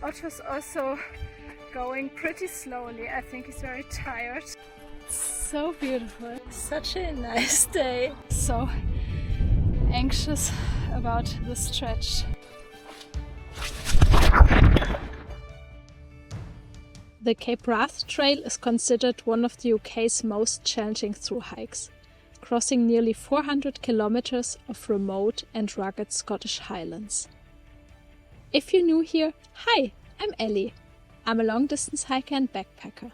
Otto's also going pretty slowly. I think he's very tired. So beautiful. Such a nice day. So anxious about the stretch. The Cape Wrath Trail is considered one of the UK's most challenging thru-hikes, crossing nearly 400 kilometers of remote and rugged Scottish highlands. If you're new here, hi, I'm Ellie. I'm a long-distance hiker and backpacker.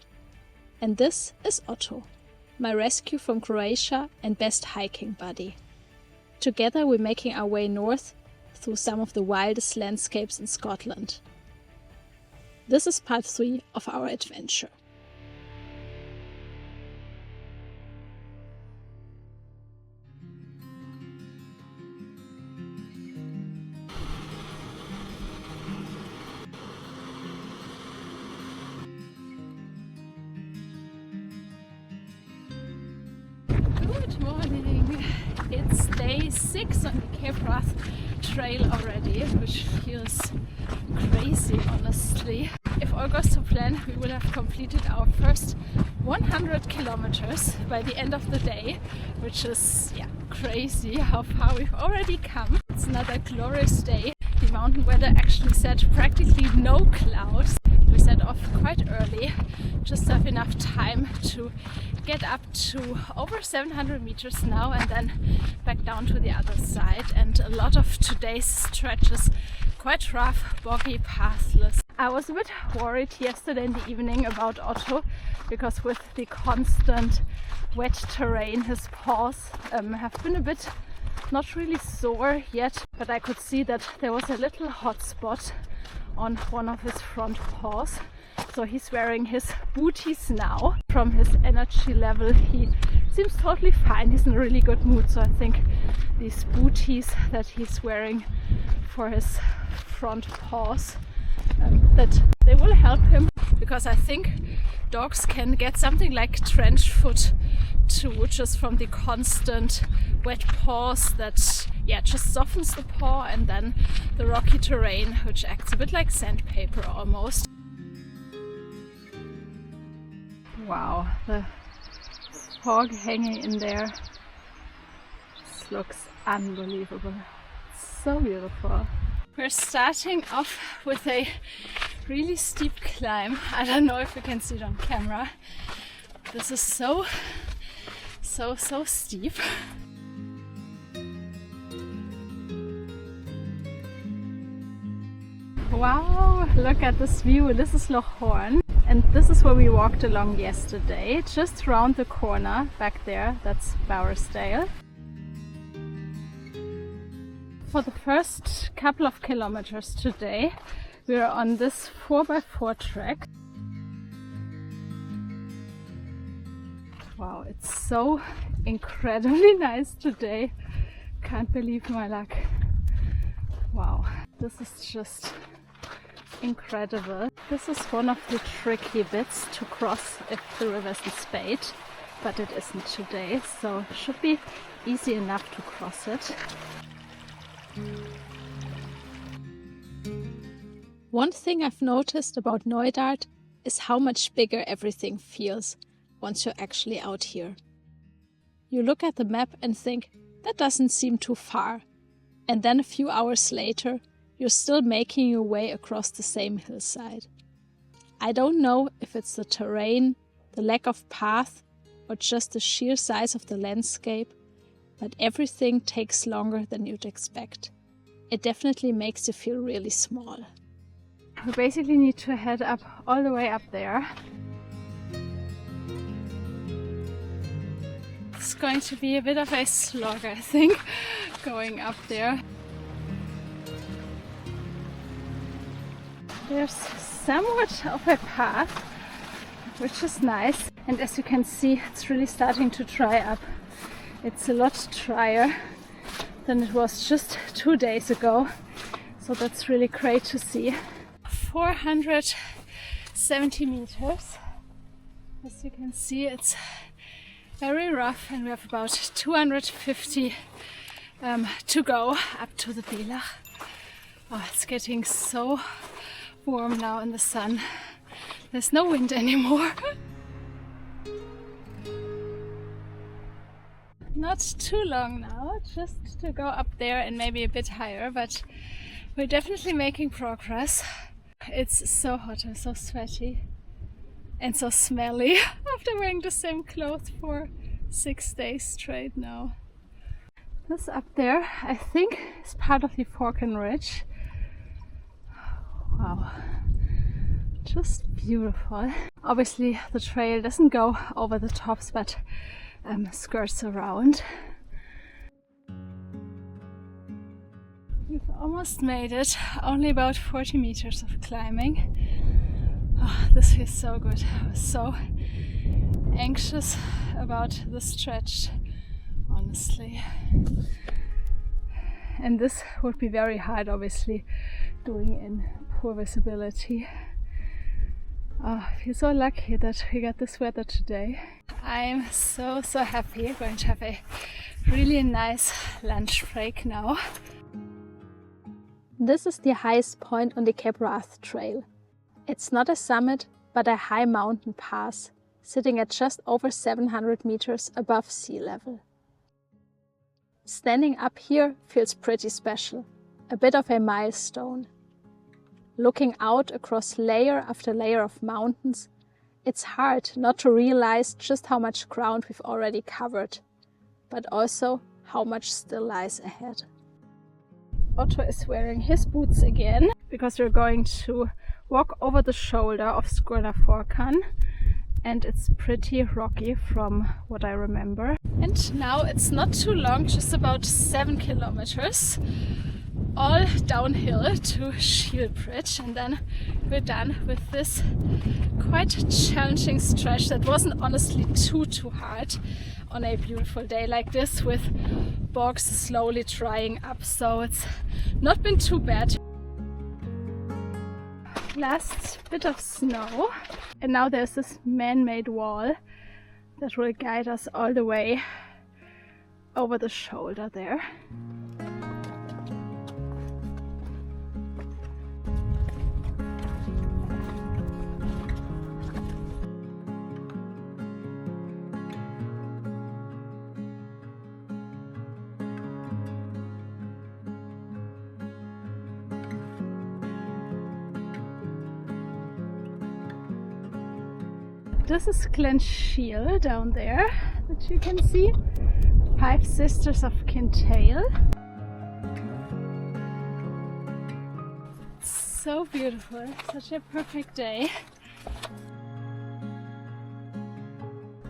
And this is Otto, my rescue from Croatia and best hiking buddy. Together we're making our way north through some of the wildest landscapes in Scotland. This is part 3 of our adventure. Good morning! It's day 6 on the Cape Wrath Trail already, which feels crazy honestly. If all goes to plan, we will have completed our first 100 kilometers by the end of the day, which is crazy how far we've already come. It's another glorious day. The mountain weather actually said practically no clouds. We set off quite early, just to have enough time to get up to over 700 meters now and then back down to the other side. And a lot of today's stretch is quite rough, boggy, pathless. I was a bit worried yesterday in the evening about Otto because with the constant wet terrain his paws have been a bit not really sore yet, but I could see that there was a little hot spot on one of his front paws. So he's wearing his booties now. From his energy level he seems totally fine, he's in a really good mood, so I think these booties that he's wearing for his front paws that they will help him, because I think dogs can get something like trench foot too, just from the constant wet paws that just softens the paw, and then the rocky terrain which acts a bit like sandpaper almost. Wow, the fog hanging in there. This looks unbelievable. It's so beautiful. We're starting off with a really steep climb. I don't know if you can see it on camera. This is so steep. Wow, look at this view. This is Loch Hourn, and this is where we walked along yesterday. Just round the corner back there, that's Bowersdale. For the first couple of kilometers today, we are on this 4x4 track. Wow, it's so incredibly nice today. Can't believe my luck. Wow, this is just incredible. This is one of the tricky bits to cross if the river isn't spade, but it isn't today, so it should be easy enough to cross it. One thing I've noticed about Knoydart is how much bigger everything feels once you're actually out here. You look at the map and think, that doesn't seem too far, and then a few hours later you're still making your way across the same hillside. I don't know if it's the terrain, the lack of path, or just the sheer size of the landscape, but everything takes longer than you'd expect. It definitely makes you feel really small. We basically need to head up all the way up there. It's going to be a bit of a slog, I think, going up there. There's somewhat of a path, which is nice, and as you can see, it's really starting to dry up. It's a lot drier than it was just 2 days ago, so that's really great to see. 470 meters. As you can see, it's very rough, and we have about 250 to go up to the Leitreach. Oh, it's getting so warm now in the sun. There's no wind anymore. Not too long now, just to go up there and maybe a bit higher, but we're definitely making progress. It's so hot and so sweaty and so smelly after wearing the same clothes for 6 days straight now. This up there, I think, is part of the Forcan Ridge. Wow, just beautiful. Obviously the trail doesn't go over the tops, but skirts around. We've almost made it, only about 40 meters of climbing. Oh, this feels so good. I was so anxious about the stretch, honestly. And this would be very hard, obviously, doing in poor visibility. Oh, I feel so lucky that we got this weather today. I'm so happy. We're going to have a really nice lunch break now. This is the highest point on the Cape Wrath Trail. It's not a summit, but a high mountain pass, sitting at just over 700 meters above sea level. Standing up here feels pretty special, a bit of a milestone. Looking out across layer after layer of mountains, it's hard not to realize just how much ground we've already covered, but also how much still lies ahead. Otto is wearing his boots again because we're going to walk over the shoulder of Sgurlla Forcan, and it's pretty rocky from what I remember. And now it's not too long, just about 7 kilometers, all downhill to Shiel Bridge, and then we're done with this quite challenging stretch that wasn't honestly too hard on a beautiful day like this, with bogs slowly drying up, so it's not been too bad. Last bit of snow, and now there's this man-made wall that will guide us all the way over the shoulder there. This is Glen Shiel down there that you can see. 5 sisters of Kintail. So beautiful, such a perfect day.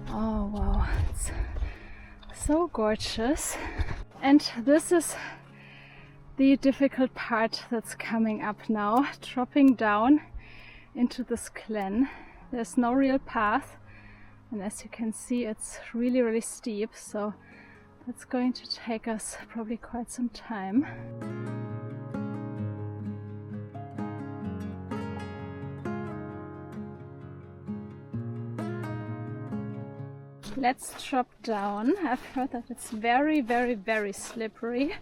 Oh wow, it's so gorgeous. And this is the difficult part that's coming up now, dropping down into this glen. There's no real path, and as you can see, it's really steep, so that's going to take us probably quite some time. Let's drop down. I've heard that it's very slippery.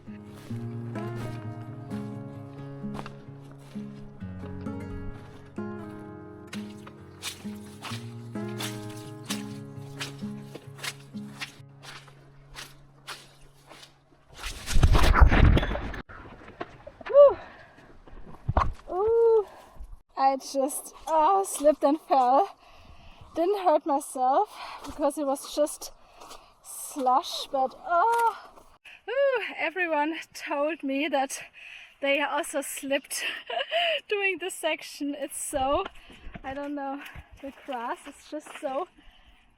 I just slipped and fell. Didn't hurt myself because it was just slush, but everyone told me that they also slipped doing this section. It's so, I don't know, the grass is just so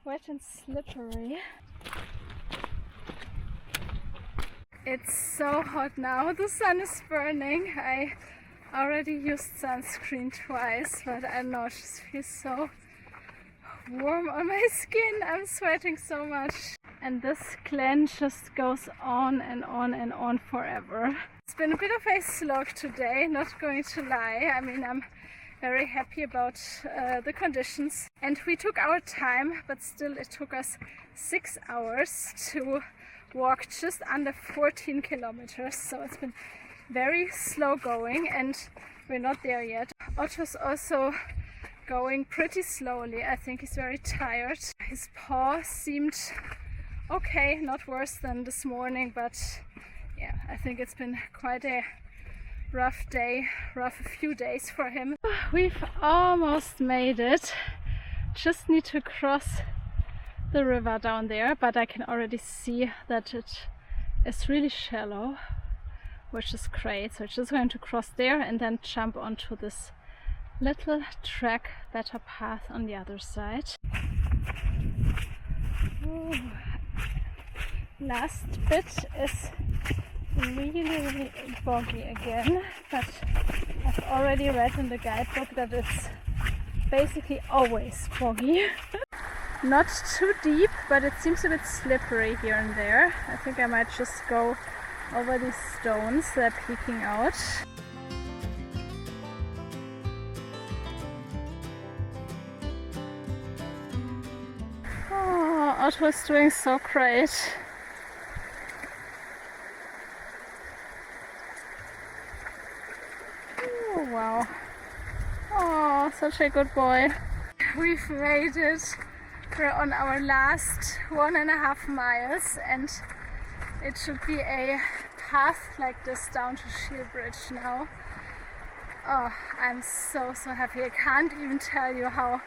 wet and slippery. It's so hot now, the sun is burning. I already used sunscreen twice, but I don't know, it just feels so warm on my skin. I'm sweating so much. And this glen just goes on and on and on forever. It's been a bit of a slog today, not going to lie. I mean, I'm very happy about the conditions. And we took our time, but still it took us 6 hours to walk just under 14 kilometers. So it's been very slow going, and we're not there yet. Otto's also going pretty slowly. I think he's very tired. His paw seemed okay, not worse than this morning, but yeah, I think it's been quite a rough few days for him. We've almost made it. Just need to cross the river down there, but I can already see that it is really shallow, which is great. So just going to cross there and then jump onto this little track, better path on the other side. Ooh. Last bit is really boggy again, but I've already read in the guidebook that it's basically always boggy. Not too deep, but it seems a bit slippery here and there. I think I might just go over these stones that are peeking out. Oh, Otto is doing so great. Oh, wow. Oh, such a good boy. We've made it. We're on our last 1.5 miles, and it should be a path like this down to Shiel Bridge now. Oh, I'm so happy. I can't even tell you how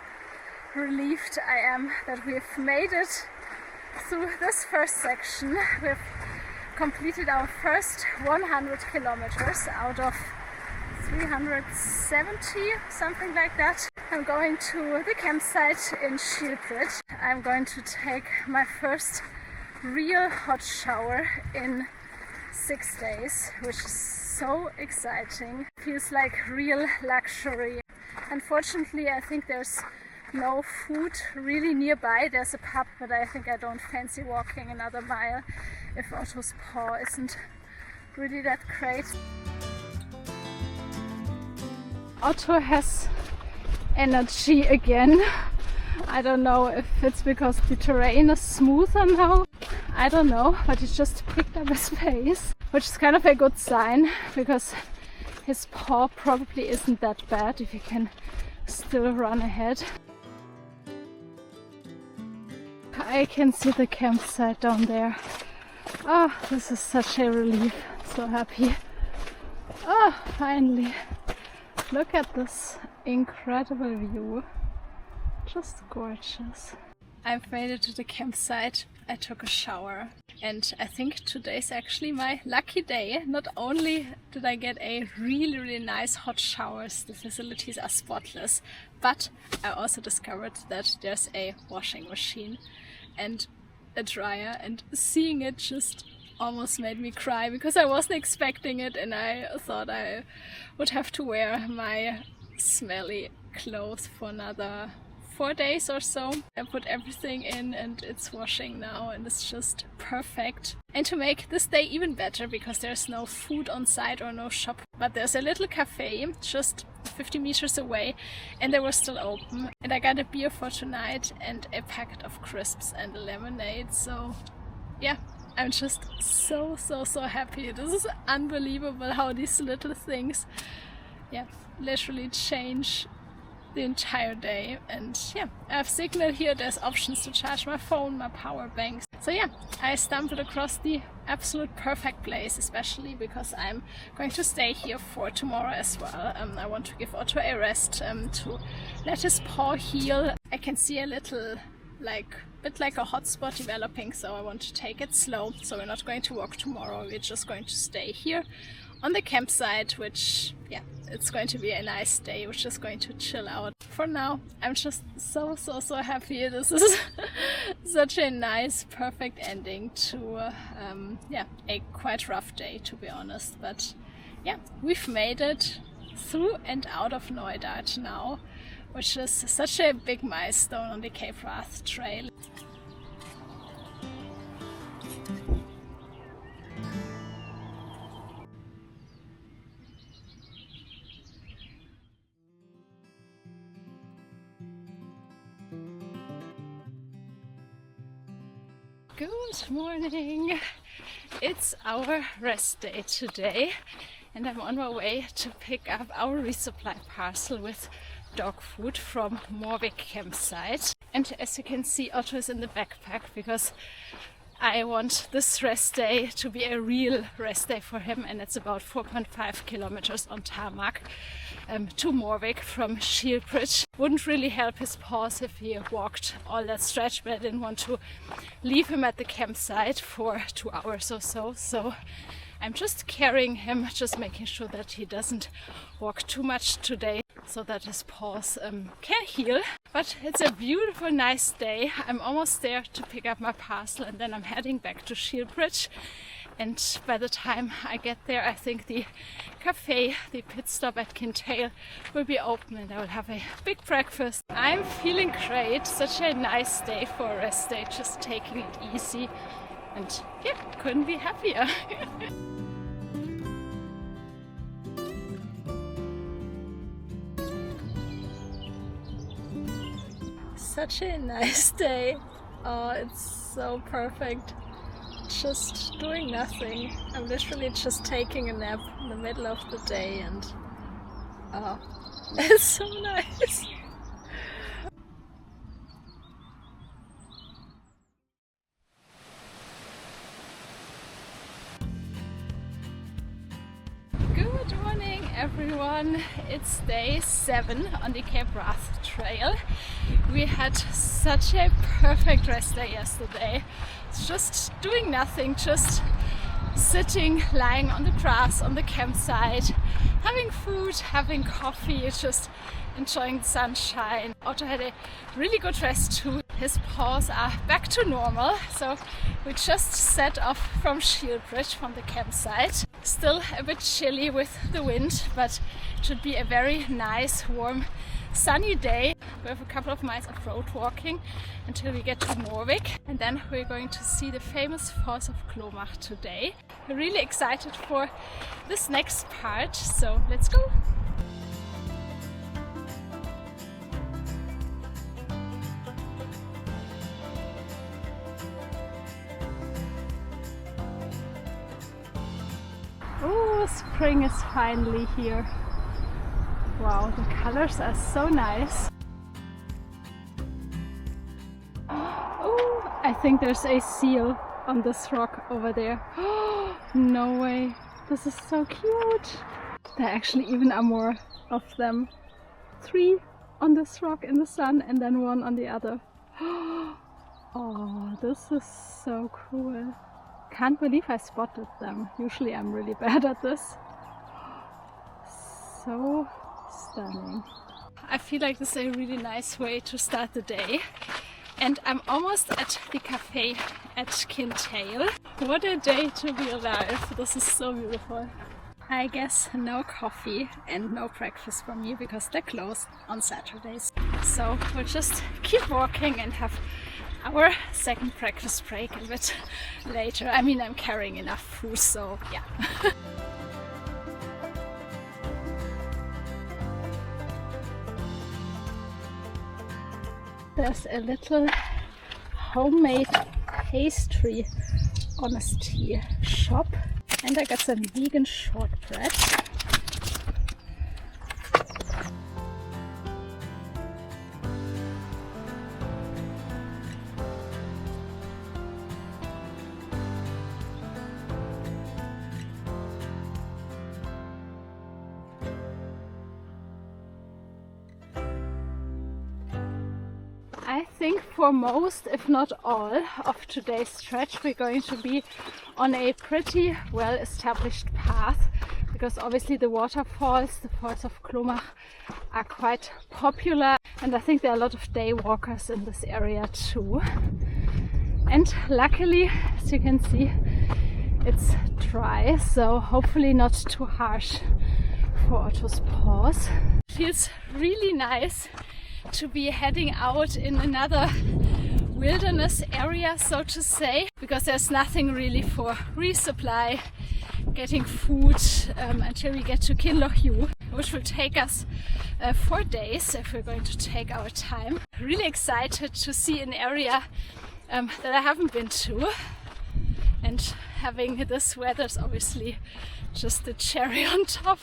relieved I am that we've made it through this first section. We've completed our first 100 kilometers out of 370, something like that. I'm going to the campsite in Shiel Bridge. I'm going to take my first real hot shower in 6 days, which is so exciting. Feels like real luxury. Unfortunately, I think there's no food really nearby. There's a pub, but I think I don't fancy walking another mile if Otto's paw isn't really that great. Otto has energy again. I don't know if it's because the terrain is smoother now. I don't know, but he just picked up his pace, which is kind of a good sign because his paw probably isn't that bad if he can still run ahead. I can see the campsite down there. Oh, this is such a relief. So happy. Oh, finally. Look at this incredible view. Just gorgeous. I've made it to the campsite. I took a shower, and I think today's actually my lucky day. Not only did I get a really nice hot shower, the facilities are spotless, but I also discovered that there's a washing machine and a dryer, and seeing it just almost made me cry because I wasn't expecting it, and I thought I would have to wear my smelly clothes for another 4 days or so. I put everything in and it's washing now, and it's just perfect. And to make this day even better, because there's no food on site or no shop, but there's a little cafe just 50 meters away, and they were still open, and I got a beer for tonight and a packet of crisps and a lemonade. So yeah, I'm just so happy. This is unbelievable how these little things, yeah, literally change the entire day. And yeah, I have signal here. There's options to charge my phone, my power banks. So yeah, I stumbled across the absolute perfect place, especially because I'm going to stay here for tomorrow as well. I want to give Otto a rest to let his paw heal. I can see a little bit like a hotspot developing, so I want to take it slow. So we're not going to walk tomorrow, we're just going to stay here on the campsite, which, yeah, it's going to be a nice day. We're just going to chill out. For now, I'm just so happy. This is such a nice, perfect ending to yeah, a quite rough day, to be honest. But yeah, we've made it through and out of Leitreach now, which is such a big milestone on the Cape Wrath Trail. Good morning! It's our rest day today, and I'm on my way to pick up our resupply parcel with dog food from Morvik campsite. And as you can see, Otto is in the backpack because I want this rest day to be a real rest day for him, and it's about 4.5 kilometers on tarmac to Morvik from Shiel bridge. Wouldn't really help his paws if he walked all that stretch, but I didn't want to leave him at the campsite for 2 hours or so. So I'm just carrying him, just making sure that he doesn't walk too much today so that his paws can heal. But it's a beautiful, nice day. I'm almost there to pick up my parcel, and then I'm heading back to Shiel bridge. And by the time I get there, I think the cafe, the pit stop at Kintail, will be open and I will have a big breakfast. I'm feeling great. Such a nice day for a rest day, just taking it easy. And yeah, couldn't be happier. Such a nice day. Oh, it's so perfect. Just doing nothing. I'm literally just taking a nap in the middle of the day, and oh, it's so nice. Good morning, everyone. It's day 7 on the Cape Wrath Trail. We had such a perfect rest day yesterday. Just doing nothing, just sitting, lying on the grass on the campsite, having food, having coffee, just enjoying the sunshine. Otto had a really good rest too. His paws are back to normal, so we just set off from Shiel bridge from the campsite. Still a bit chilly with the wind, but it should be a very nice, warm, sunny day. We have a couple of miles of road walking until we get to Morvik, and then we're going to see the famous Falls of Glomach today. We're really excited for this next part, so let's go! Oh, spring is finally here. Wow, the colors are so nice. Oh, I think there's a seal on this rock over there. Oh, no way. This is so cute. There actually even are more of them. 3 on this rock in the sun and then 1 on the other. Oh, this is so cool. Can't believe I spotted them. Usually I'm really bad at this. So stunning. I feel like this is a really nice way to start the day. And I'm almost at the cafe at Kintail. What a day to be alive. This is so beautiful. I guess no coffee and no breakfast for me because they're closed on Saturdays. So we'll just keep walking and have our second breakfast break a bit later. I mean, I'm carrying enough food, so yeah. There's a little homemade pastry honesty shop, and I got some vegan shortbread. I think for most, if not all, of today's stretch we're going to be on a pretty well established path, because obviously the waterfalls, the Falls of Glomach, are quite popular, and I think there are a lot of day walkers in this area too. And luckily, as you can see, it's dry, so hopefully not too harsh for Otto's paws. It feels really nice to be heading out in another wilderness area, so to say, because there's nothing really for resupply, getting food until we get to Kinloch, which will take us 4 days if we're going to take our time. Really excited to see an area that I haven't been to, And having this weather is obviously just the cherry on top.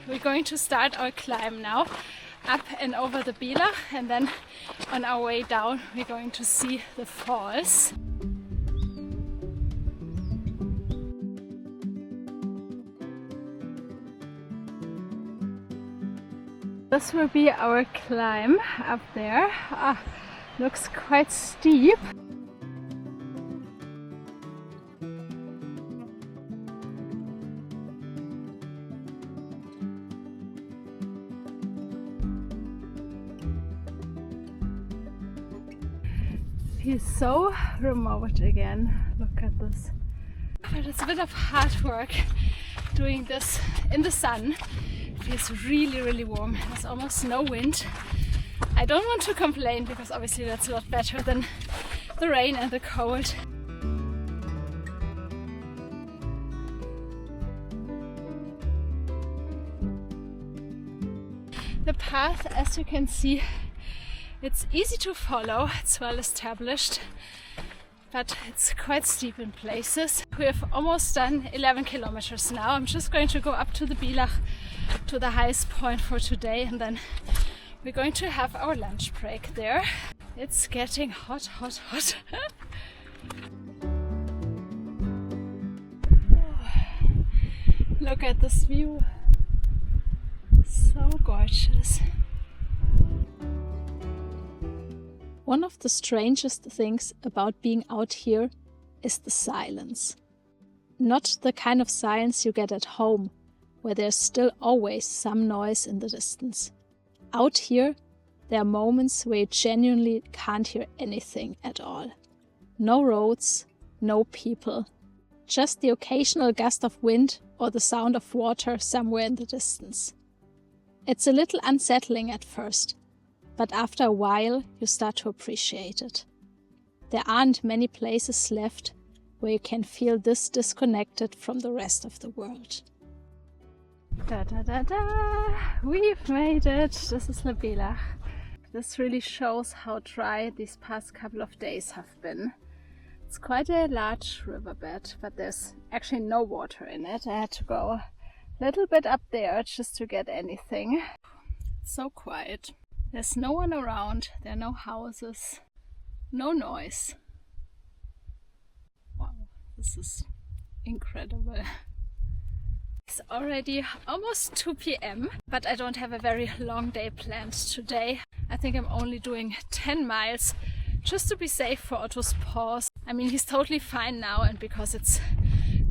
We're going to start our climb now, up and over the Loch, and then on our way down we're going to see the falls. This will be our climb up there. Looks quite steep. Feels so remote again. Look at this. But it's a bit of hard work doing this in the sun. It feels really, really warm. There's almost no wind. I don't want to complain because obviously that's a lot better than the rain and the cold. The path, as you can see, it's easy to follow, it's well established, but it's quite steep in places. We have almost done 11 kilometers now. I'm just going to go up to the Loch, to the highest point for today, and then we're going to have our lunch break there. It's getting hot, hot, hot. Look at this view. So gorgeous. One of the strangest things about being out here is the silence. Not the kind of silence you get at home, where there's still always some noise in the distance. Out here, there are moments where you genuinely can't hear anything at all. No roads, no people, just the occasional gust of wind or the sound of water somewhere in the distance. It's a little unsettling at first, but after a while you start to appreciate it. There aren't many places left where you can feel this disconnected from the rest of the world. Da da da da! We've made it! This is the Loch. This really shows how dry these past couple of days have been. It's quite a large riverbed, but there's actually no water in it. I had to go a little bit up there just to get anything. It's so quiet. There's no one around, there are no houses, no noise. Wow, this is incredible. It's already almost 2 p.m, but I don't have a very long day planned today. I think I'm only doing 10 miles just to be safe for Otto's paws. I mean, he's totally fine now, and because it's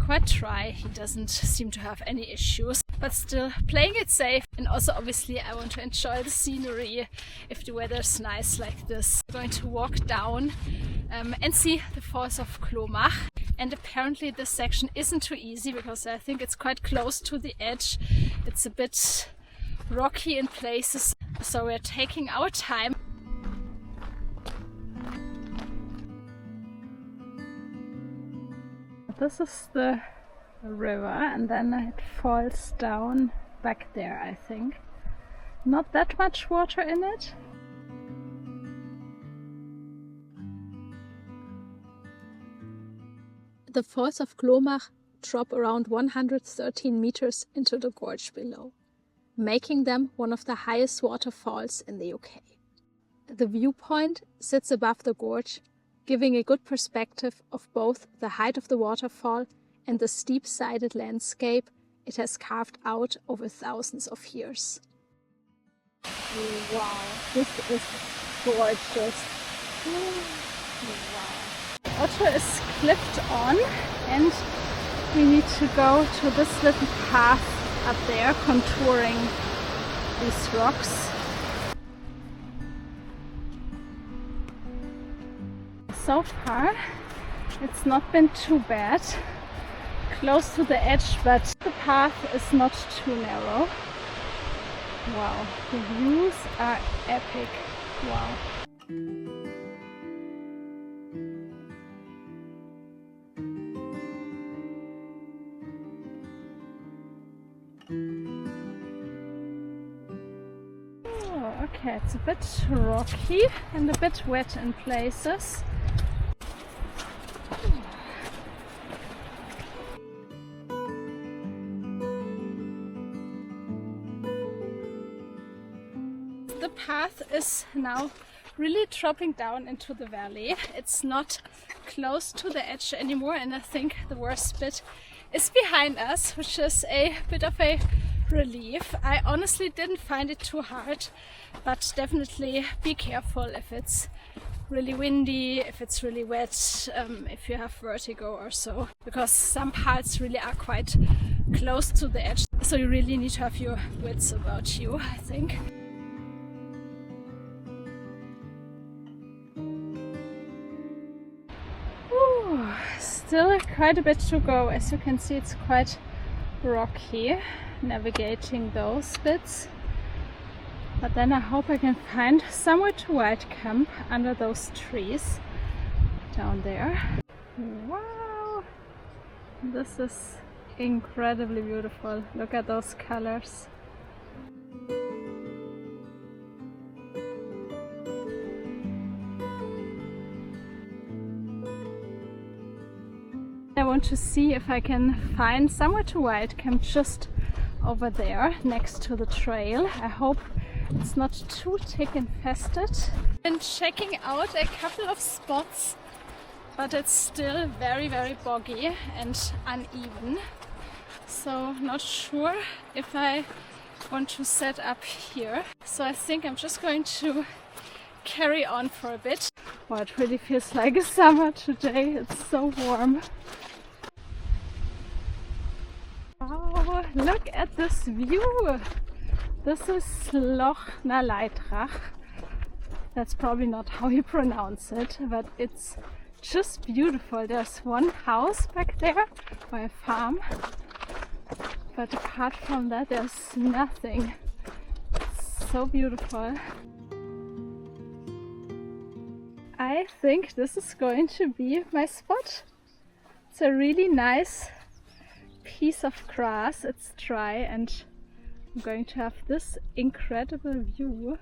quite dry, he doesn't seem to have any issues. But still, playing it safe. And also, obviously, I want to enjoy the scenery if the weather's nice like this. We're going to walk down and see the Falls of Glomach. And apparently this section isn't too easy because I think it's quite close to the edge. It's a bit rocky in places, so we're taking our time. This is the river, and then it falls down back there, I think. Not that much water in it. The Falls of Glomach drop around 113 meters into the gorge below, making them one of the highest waterfalls in the UK. The viewpoint sits above the gorge, giving a good perspective of both the height of the waterfall and the steep-sided landscape it has carved out over thousands of years. Wow, this is gorgeous. Wow. Otto is clipped on, and we need to go to this little path up there, contouring these rocks. So far, it's not been too bad. close to the edge, but the path is not too narrow. Wow, the views are epic. Wow. Oh, okay, it's a bit rocky and a bit wet in places. The path is now really dropping down into the valley. It's not close to the edge anymore, and I think the worst bit is behind us, which is a bit of a relief. I honestly didn't find it too hard, but definitely be careful if it's really windy, if it's really wet, if you have vertigo or so, because some parts really are quite close to the edge, so you really need to have your wits about you, I think. Still quite a bit to go. As you can see, it's quite rocky navigating those bits, but then I hope I can find somewhere to wild camp under those trees down there. Wow, this is incredibly beautiful. Look at those colors. I want to see if I can find somewhere to wild camp just over there next to the trail. I hope it's not too tick infested. Been checking out a couple of spots, but it's still very boggy and uneven, so not sure if I want to set up here. So I think I'm just going to carry on for a bit. Well, it really feels like summer today. It's so warm. Oh, look at this view! This is Loch na Leitreach. That's probably not how you pronounce it, but it's just beautiful. There's one house back there, or a farm, but apart from that there's nothing. It's so beautiful. I think this is going to be my spot. It's a really nice piece of grass. It's dry and I'm going to have this incredible view.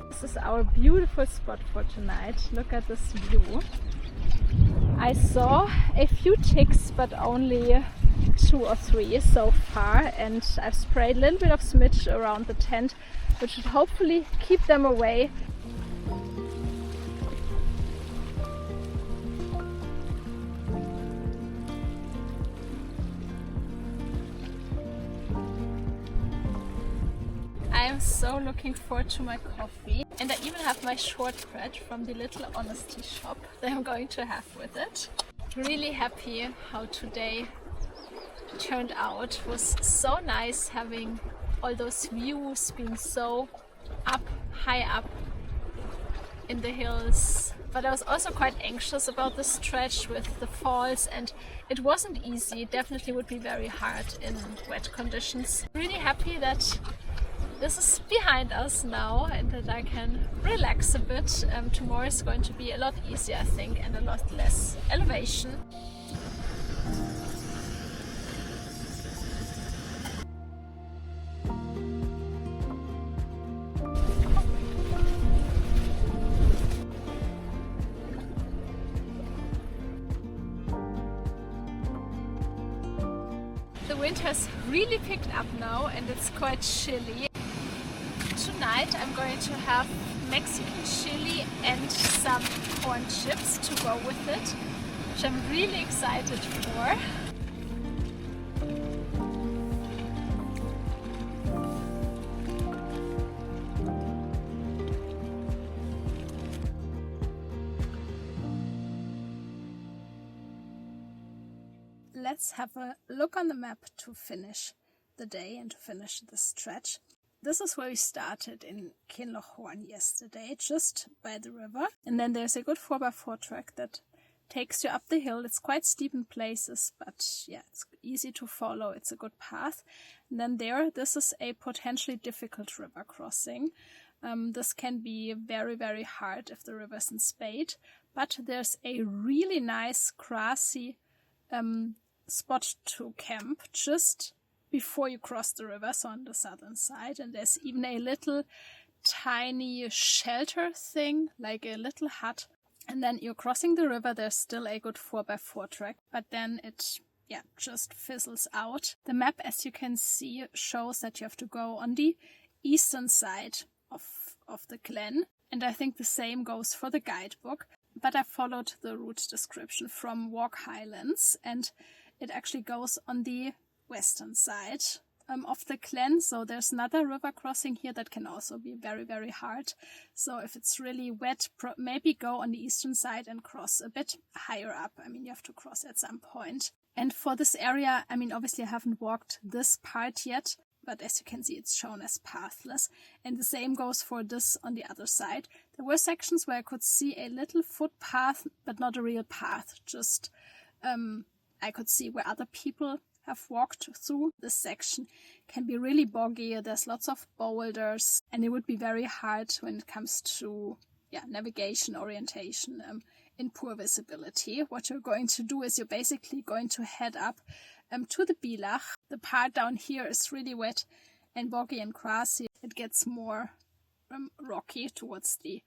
This is our beautiful spot for tonight. Look at this view. I saw a few ticks, but only 2 or 3 so far, and I've sprayed a little bit of smidge around the tent, which should hopefully keep them away. I'm so looking forward to my coffee, and I even have my shortbread from the little honesty shop that I'm going to have with it. Really happy how today turned out. It was so nice having all those views, being so high up in the hills. But I was also quite anxious about the stretch with the falls, and it wasn't easy. It definitely would be very hard in wet conditions. Really happy that this is behind us now and that I can relax a bit. Tomorrow is going to be a lot easier, I think, and a lot less elevation. The wind has really picked up now and it's quite chilly. Tonight I'm going to have Mexican chili and some corn chips to go with it, which I'm really excited for. Let's have a look on the map to finish the day and to finish the stretch. this is where we started in Kinloch yesterday, just by the river. And then there's a good 4x4 track that takes you up the hill. It's quite steep in places, but yeah, it's easy to follow. It's a good path. And then this is a potentially difficult river crossing. This can be very, very hard if the river is in spade, but there's a really nice grassy spot to camp just before you cross the river, so on the southern side. And there's even a little tiny shelter thing, like a little hut. And then you're crossing the river, there's still a good 4x4 track, but then it just fizzles out. The map, as you can see, shows that you have to go on the eastern side of the glen. And I think the same goes for the guidebook. But I followed the route description from Walk Highlands, and it actually goes on the western side of the glen. So there's another river crossing here that can also be very, very hard. So if it's really wet, maybe go on the eastern side and cross a bit higher up. I mean, you have to cross at some point. And for this area, I mean, obviously I haven't walked this part yet, but as you can see, it's shown as pathless. And the same goes for this on the other side. There were sections where I could see a little footpath, but not a real path. Just I could see where other people have walked through. This section can be really boggy. There's lots of boulders, and it would be very hard when it comes to navigation, orientation, in poor visibility. What you're going to do is you're basically going to head up to the Loch. The part down here is really wet and boggy and grassy. It gets more rocky towards the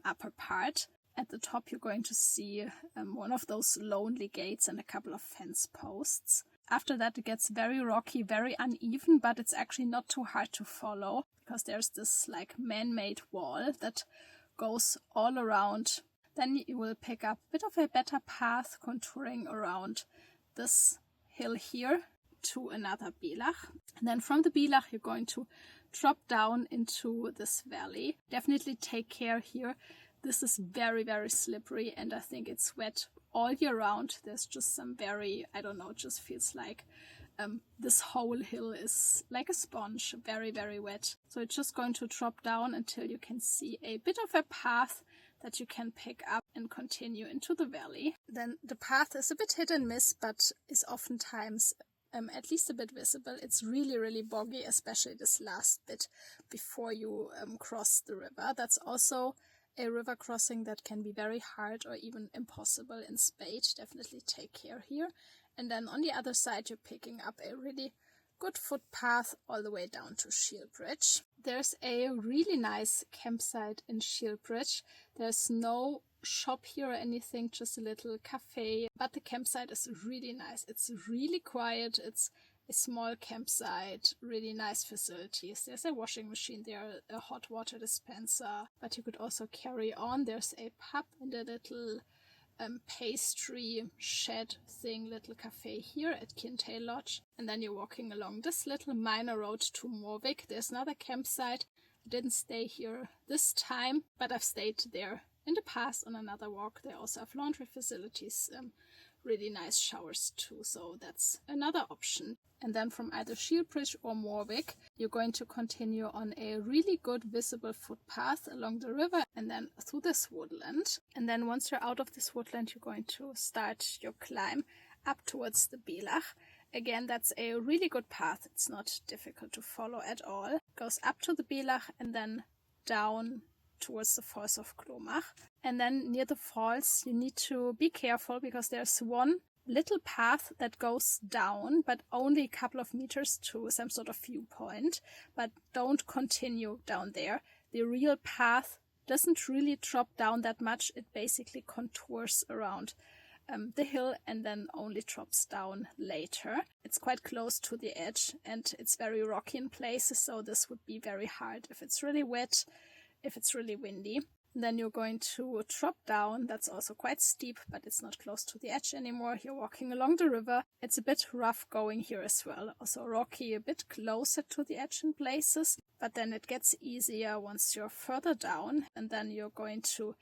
upper part. At the top you're going to see one of those lonely gates and a couple of fence posts. After that it gets very rocky, very uneven, but it's actually not too hard to follow because there's this like man-made wall that goes all around. Then you will pick up a bit of a better path contouring around this hill here to another Loch. And then from the Loch you're going to drop down into this valley. Definitely take care here. This is very, very slippery, and I think it's wet all year round. There's just some very, I don't know, it just feels like this whole hill is like a sponge, very, very wet. So it's just going to drop down until you can see a bit of a path that you can pick up and continue into the valley. Then the path is a bit hit and miss, but is oftentimes at least a bit visible. It's really, really boggy, especially this last bit before you cross the river. That's also a river crossing that can be very hard or even impossible in spade. Definitely take care here. And then on the other side you're picking up a really good footpath all the way down to Shiel Bridge. There's a really nice campsite in Shiel Bridge. There's no shop here or anything, just a little cafe, but the campsite is really nice. It's really quiet. It's a small campsite, really nice facilities. There's a washing machine there, a hot water dispenser, but you could also carry on. There's a pub and a little pastry shed thing, little cafe here at Kintail Lodge. And then you're walking along this little minor road to Morvik. There's another campsite. I didn't stay here this time, but I've stayed there in the past on another walk. They also have laundry facilities, really nice showers too, so that's another option. And then from either Shiel Bridge or Morvik, you're going to continue on a really good visible footpath along the river and then through this woodland. And then once you're out of this woodland, you're going to start your climb up towards the Loch. Again, that's a really good path. It's not difficult to follow at all. It goes up to the Loch and then down towards the Falls of Glomach. And then near the falls, you need to be careful because there's one little path that goes down, but only a couple of meters to some sort of viewpoint. But don't continue down there. The real path doesn't really drop down that much. It basically contours around the hill and then only drops down later. It's quite close to the edge and it's very rocky in places, so this would be very hard if it's really wet, if it's really windy. Then you're going to drop down. That's also quite steep, but it's not close to the edge anymore. You're walking along the river. It's a bit rough going here as well. Also rocky, a bit closer to the edge in places, but then it gets easier once you're further down. And then you're going to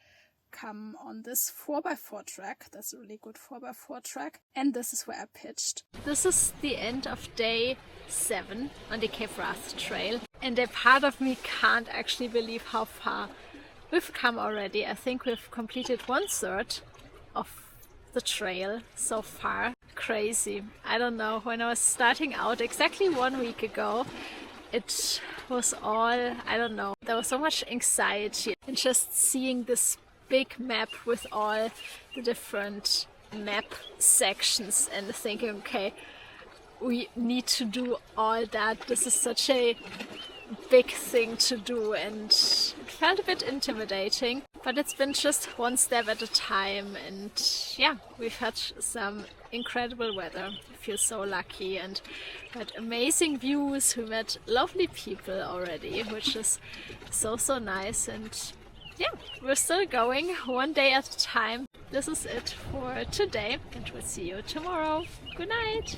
come on this 4x4 track. That's a really good 4x4 track. And this is where I pitched. This is the end of day 7 on the Cape Wrath Trail. And a part of me can't actually believe how far we've come already. I think we've completed 1/3 of the trail so far. Crazy. I don't know, when I was starting out exactly 1 week ago, it was all, I don't know, there was so much anxiety and just seeing this big map with all the different map sections and thinking, okay, we need to do all that. This is such a big thing to do, and it felt a bit intimidating, but it's been just one step at a time. And yeah, we've had some incredible weather. I feel so lucky and had amazing views. We met lovely people already, which is so nice. And yeah, we're still going one day at a time. This is it for today, and we'll see you tomorrow. Good night.